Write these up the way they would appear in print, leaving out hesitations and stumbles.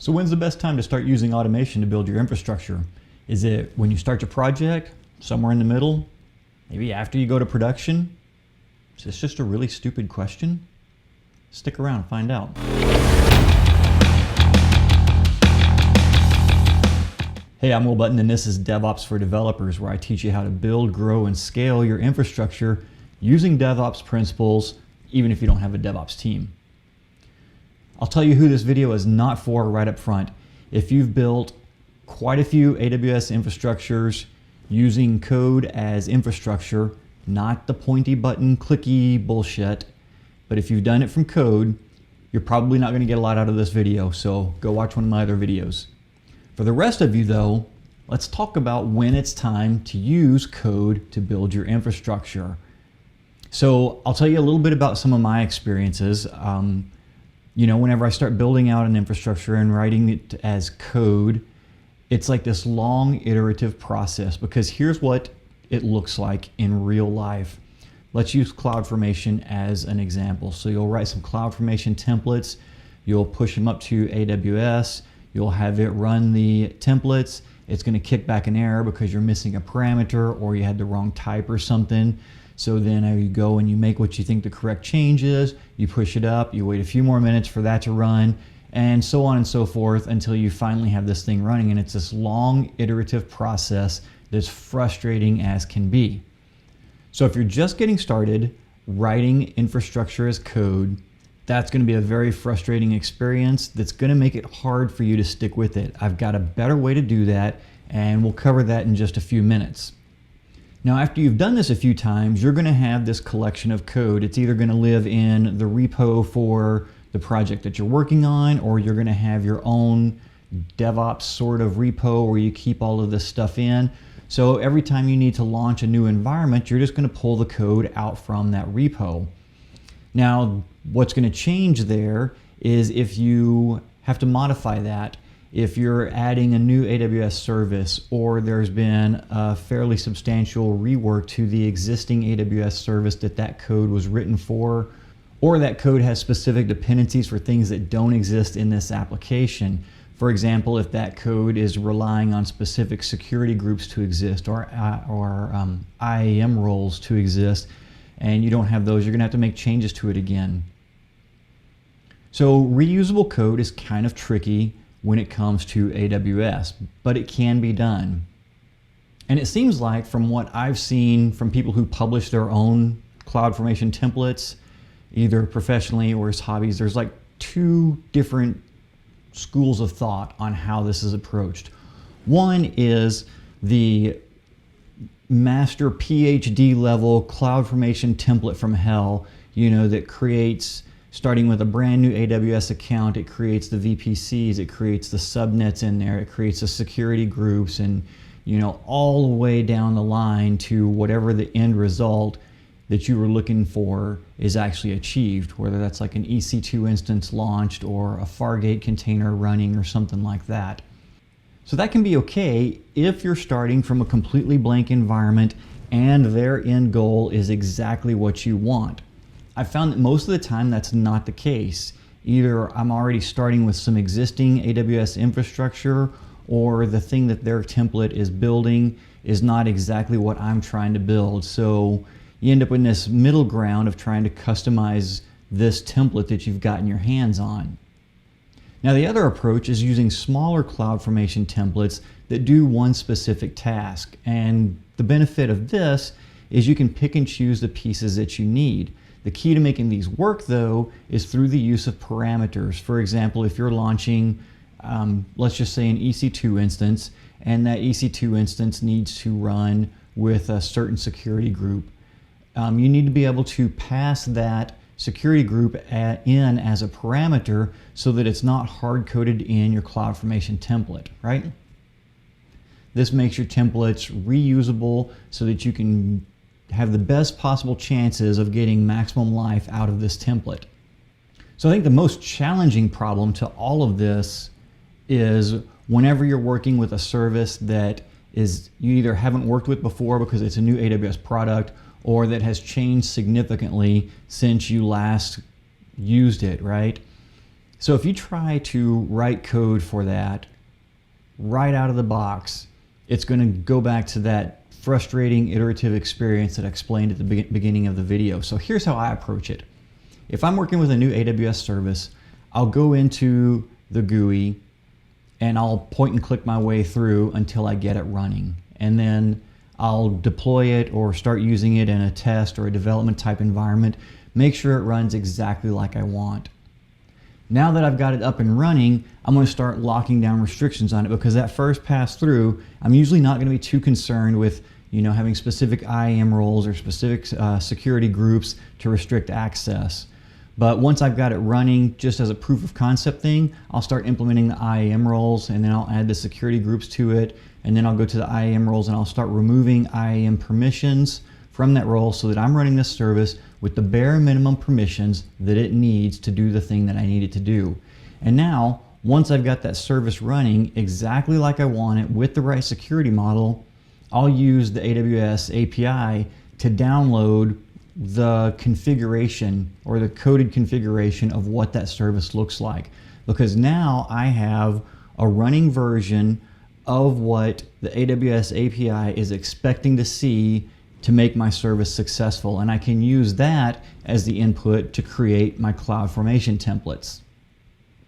So when's the best time to start using automation to build your infrastructure? Is it when you start your project, somewhere in the middle, maybe after you go to production? Is this just a really stupid question? Stick around and find out. Hey, I'm Will Button, and this is DevOps for Developers, where I teach you how to build, grow, and scale your infrastructure using DevOps principles, even if you don't have a DevOps team. I'll tell you who this video is not for right up front. If you've built quite a few AWS infrastructures using code as infrastructure, not the pointy button clicky bullshit, but if you've done it from code, you're probably not going to get a lot out of this video, so go watch one of my other videos. For the rest of you though, let's talk about when it's time to use code to build your infrastructure. So I'll tell you a little bit about some of my experiences. Whenever I start building out an infrastructure and writing it as code, it's like this long iterative process, because here's what it looks like in real life. Let's use CloudFormation as an example. So you'll write some CloudFormation templates, you'll push them up to AWS, you'll have it run the templates. It's going to kick back an error because you're missing a parameter or you had the wrong type or something. So then you go and you make what you think the correct change is, you push it up, you wait a few more minutes for that to run, and so on and so forth until you finally have this thing running. And it's this long iterative process that's frustrating as can be. So if you're just getting started writing infrastructure as code, that's going to be a very frustrating experience that's going to make it hard for you to stick with it. I've got a better way to do that, and we'll cover that in just a few minutes. Now, after you've done this a few times, you're going to have this collection of code. It's either going to live in the repo for the project that you're working on, or you're going to have your own DevOps sort of repo where you keep all of this stuff in. So every time you need to launch a new environment, you're just going to pull the code out from that repo. Now, what's going to change there is if you have to modify that, if you're adding a new AWS service, or there's been a fairly substantial rework to the existing AWS service that code was written for, or that code has specific dependencies for things that don't exist in this application. For example, if that code is relying on specific security groups to exist or IAM roles to exist, and you don't have those, you're going to have to make changes to it again. So reusable code is kind of tricky when it comes to AWS, but it can be done. And it seems like, from what I've seen from people who publish their own CloudFormation templates, either professionally or as hobbies, there's like two different schools of thought on how this is approached. One is the master PhD level CloudFormation template from hell, that creates, starting with a brand new AWS account, it creates the VPCs, it creates the subnets in there, it creates the security groups, and all the way down the line to whatever the end result that you were looking for is actually achieved, whether that's like an EC2 instance launched or a Fargate container running or something like that. So that can be okay if you're starting from a completely blank environment and their end goal is exactly what you want. I found that most of the time that's not the case. Either I'm already starting with some existing AWS infrastructure, or the thing that their template is building is not exactly what I'm trying to build. So you end up in this middle ground of trying to customize this template that you've gotten your hands on. Now, the other approach is using smaller CloudFormation templates that do one specific task. And the benefit of this is you can pick and choose the pieces that you need. The key to making these work, though, is through the use of parameters. For example, if you're launching, let's just say an EC2 instance, and that EC2 instance needs to run with a certain security group, you need to be able to pass that security group in as a parameter so that it's not hard-coded in your CloudFormation template, right? This makes your templates reusable so that you can have the best possible chances of getting maximum life out of this template. So I think the most challenging problem to all of this is whenever you're working with a service that you either haven't worked with before because it's a new AWS product, or that has changed significantly since you last used it, right? So if you try to write code for that right out of the box, it's going to go back to that frustrating iterative experience that I explained at the beginning of the video. So here's how I approach it. If I'm working with a new AWS service, I'll go into the GUI and I'll point and click my way through until I get it running. And then I'll deploy it or start using it in a test or a development type environment, make sure it runs exactly like I want. Now that I've got it up and running, I'm going to start locking down restrictions on it, because that first pass through, I'm usually not going to be too concerned with having specific IAM roles or specific security groups to restrict access. But once I've got it running, just as a proof of concept thing, I'll start implementing the IAM roles, and then I'll add the security groups to it, and then I'll go to the IAM roles and I'll start removing IAM permissions from that role so that I'm running this service with the bare minimum permissions that it needs to do the thing that I need it to do. And now, once I've got that service running exactly like I want it with the right security model, I'll use the AWS API to download the configuration or the coded configuration of what that service looks like. Because now I have a running version of what the AWS API is expecting to see to make my service successful, and I can use that as the input to create my CloudFormation templates.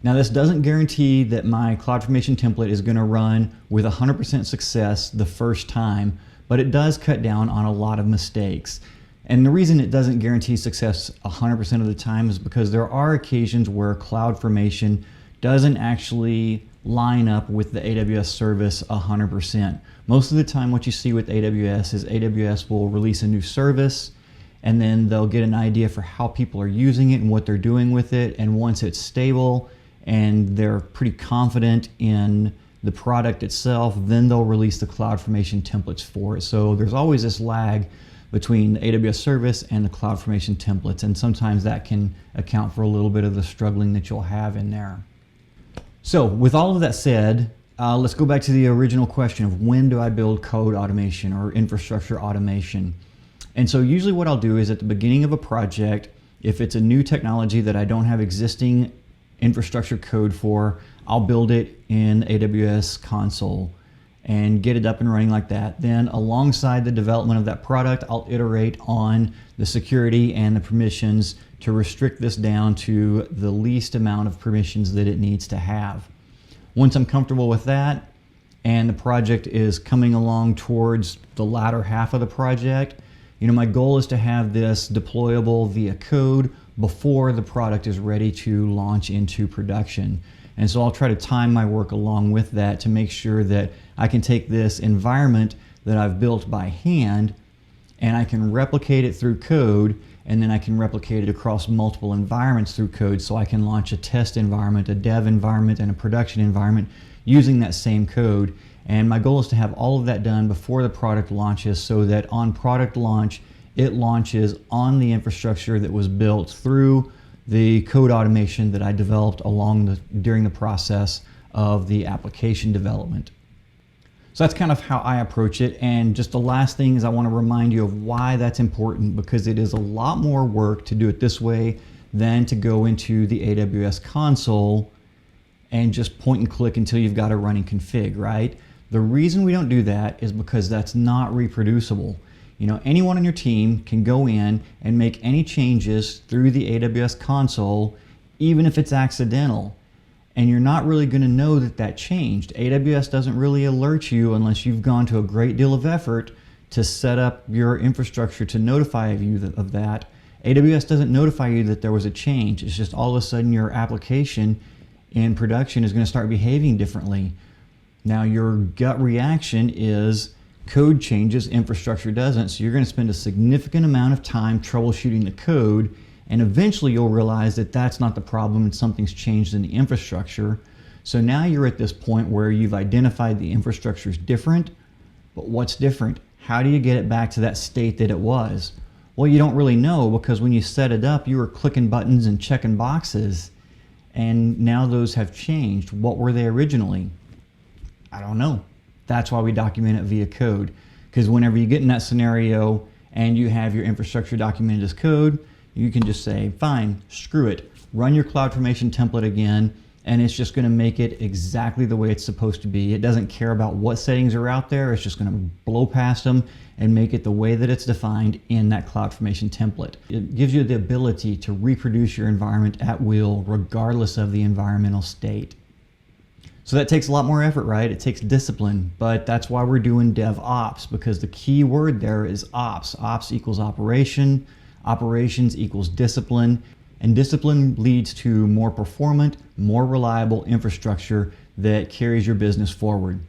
Now, this doesn't guarantee that my CloudFormation template is going to run with 100% success the first time, but it does cut down on a lot of mistakes. And the reason it doesn't guarantee success 100% of the time is because there are occasions where CloudFormation doesn't actually line up with the AWS service 100%. Most of the time what you see with AWS is AWS will release a new service, and then they'll get an idea for how people are using it and what they're doing with it. And once it's stable and they're pretty confident in the product itself, then they'll release the CloudFormation templates for it. So there's always this lag between the AWS service and the CloudFormation templates, and sometimes that can account for a little bit of the struggling that you'll have in there. So with all of that said, let's go back to the original question of when do I build code automation or infrastructure automation? And so usually what I'll do is at the beginning of a project, if it's a new technology that I don't have existing infrastructure code for, I'll build it in AWS console and get it up and running like that. Then alongside the development of that product, I'll iterate on the security and the permissions to restrict this down to the least amount of permissions that it needs to have. Once I'm comfortable with that and the project is coming along towards the latter half of the project, my goal is to have this deployable via code before the product is ready to launch into production. And so I'll try to time my work along with that to make sure that I can take this environment that I've built by hand and I can replicate it through code, and then I can replicate it across multiple environments through code, so I can launch a test environment, a dev environment, and a production environment using that same code. And my goal is to have all of that done before the product launches, so that on product launch, it launches on the infrastructure that was built through the code automation that I developed during the process of the application development. So that's kind of how I approach it. And just the last thing is I want to remind you of why that's important, because it is a lot more work to do it this way than to go into the AWS console and just point and click until you've got a running config, right? The reason we don't do that is because that's not reproducible. Anyone on your team can go in and make any changes through the AWS console, even if it's accidental. And you're not really going to know that that changed. AWS doesn't really alert you unless you've gone to a great deal of effort to set up your infrastructure to notify you of that. AWS doesn't notify you that there was a change. It's just all of a sudden your application in production is going to start behaving differently. Now your gut reaction is code changes, infrastructure doesn't, so you're going to spend a significant amount of time troubleshooting the code, and eventually you'll realize that that's not the problem and something's changed in the infrastructure. So now you're at this point where you've identified the infrastructure is different, but what's different? How do you get it back to that state that it was? Well, you don't really know, because when you set it up, you were clicking buttons and checking boxes, and now those have changed. What were they originally? I don't know. That's why we document it via code, because whenever you get in that scenario and you have your infrastructure documented as code, you can just say, fine, screw it. run your CloudFormation template again, and it's just going to make it exactly the way it's supposed to be. It doesn't care about what settings are out there. It's just going to blow past them and make it the way that it's defined in that CloudFormation template. It gives you the ability to reproduce your environment at will, regardless of the environmental state. So that takes a lot more effort, right? It takes discipline, but that's why we're doing DevOps, because the key word there is ops. Ops equals operation, operations equals discipline, and discipline leads to more performant, more reliable infrastructure that carries your business forward.